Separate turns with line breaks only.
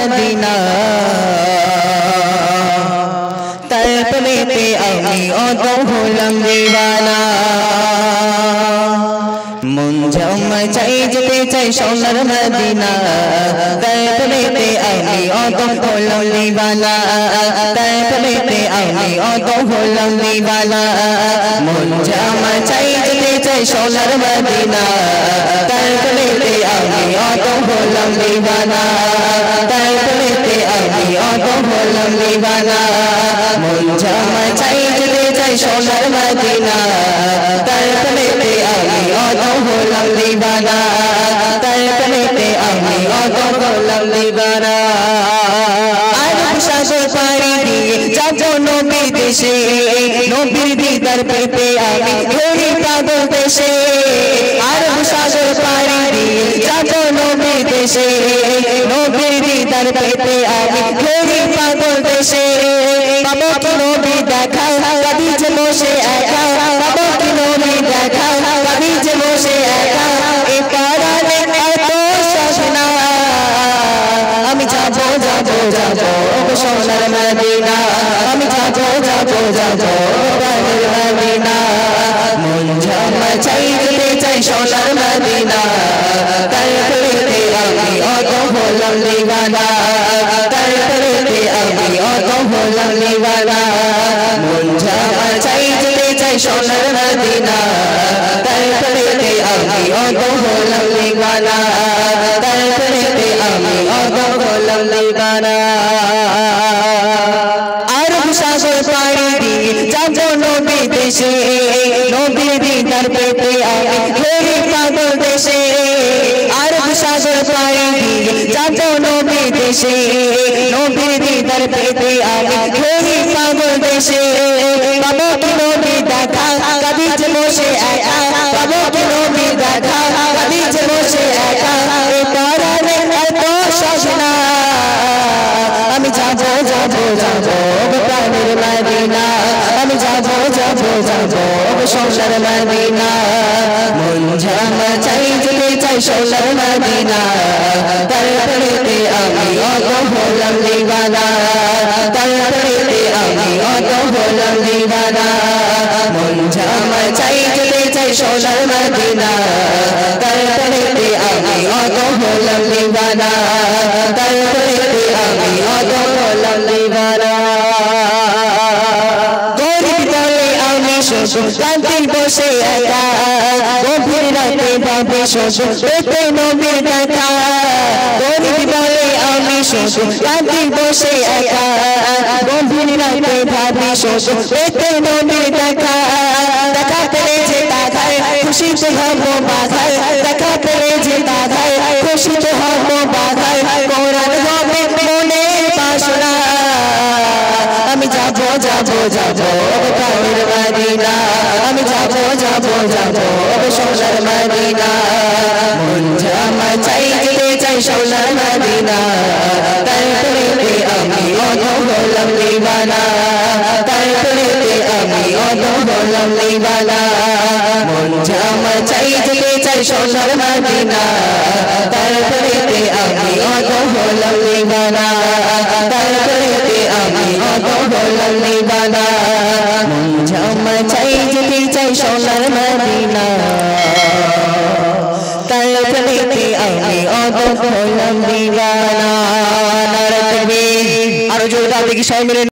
Medina তলব में আমি অত হলাম দিওয়ানা মন জামাই চাই যেতে চাই সোনার মদিনা তলব में আমি অত হলাম দিওয়ানা তলব में আমি অত হলাম দিওয়ানা মন জামাই চাই যেতে চাই সোনার মদিনা তলব में আমি অত হলাম দিওয়ানা তলব में আমি অত হলাম দিওয়ানা মন জামাই চাই যেতে চাই সোনার মদিনা তলব में আমি অত হলাম দিওয়ানা তলব में আমি অত হলাম দিওয়ানা আরব সাগর পাড়ি দিয়ে যাব নবীর দেশে নবীর দিদার পেতে আমি ঘুরি পাগল দেশে আরব সাগর পাড়ি দিয়ে যাব নবীর দেশে নবীর দিদার পেতে আমি ঘুরি পাগল দেশে পাবো কি নবী দেখা কবি যে বসে একা পাবো কি নবী দেখা কবি যে বসে একা এ পরাণে এত সজনা আমি যাব যাব যাব সোনার মদিনা আমি যাব যাব যাব প্রাণের মদিনা মন জামাই চাই যেতে চাই সোনার মদিনা তলব में আমি অত হলাম দিওয়ানা তলব में আমি অত হলাম দিওয়ানা মন জামাই চাই যেতে চাই সোনার মদিনা তলব में আমি অত হলাম দিওয়ানা তলব में আমি অত হলাম দিওয়ানা আরব সাগর পাড়ি দিয়ে যাব নবীর দেশে নবীর দিদার পেতে আমি ঘুরি পাগল দেশে আরব সাগর পাড়ি দিয়ে যাব নবীর দেশে নবীর দিদার পেতে আমি ঘুরি পাগল দেশে পাবো কি নবী দেখা কবি যে বসে একা পাবো কি নবী দেখা কবি যে বসে একা এ পরাণে এত সজনা আমি যাব যাব যাব প্রাণের মদিনা আমি যাব যাব যাব সোনার মদিনা মন জামাই চাই যেতে চাই সোনার মদিনা তলব में আমি অত হলাম দিওয়ানা তলব में আমি অত হলাম দিওয়ানা মন জামাই চাই যেতে চাই সোনার মদিনা তলব में আমি অত হলাম দিওয়ানা তলব में আমি অত হলাম দিওয়ানা গরিব বলে আমি শুধু কাঁদি বসে একা গভীর রাতে ভাবে শুধু পেতে নবীর দেখা গরিব বলে আমি শুধু কাঁদি বসে একা গভীর রাতে ভাবে শুধু পেতে নবীর দেখা দেখা পেলে যে তাকায় খুশিতে হব বাধায় দেখা পেলে যে তাকায় খুশিতে হব বাধায় কোরআন হবে মনে বাসনা আমি যাব যাব যাব প্রাণের মদিনা আমি যাব যাব যাব সোনার মদিনা মন জামাই চাই যেতে চাই সোনার মদিনা তলব में আমি অত হলাম দিওয়ানা তলব में আমি অত হলাম দিওয়ানা মন জামাই চাই যেতে চাই সোনার মদিনা তলব में আমি অত হলাম দিওয়ানা তলব में আমি অত হলাম দিওয়ানা মন জামাই চাই যেতে চাই সোনার মদিনা তলব में আমি অত হলাম দিওয়ানা নারে তাকবীর আরো জোরে দাও দেখি সবাই মিলে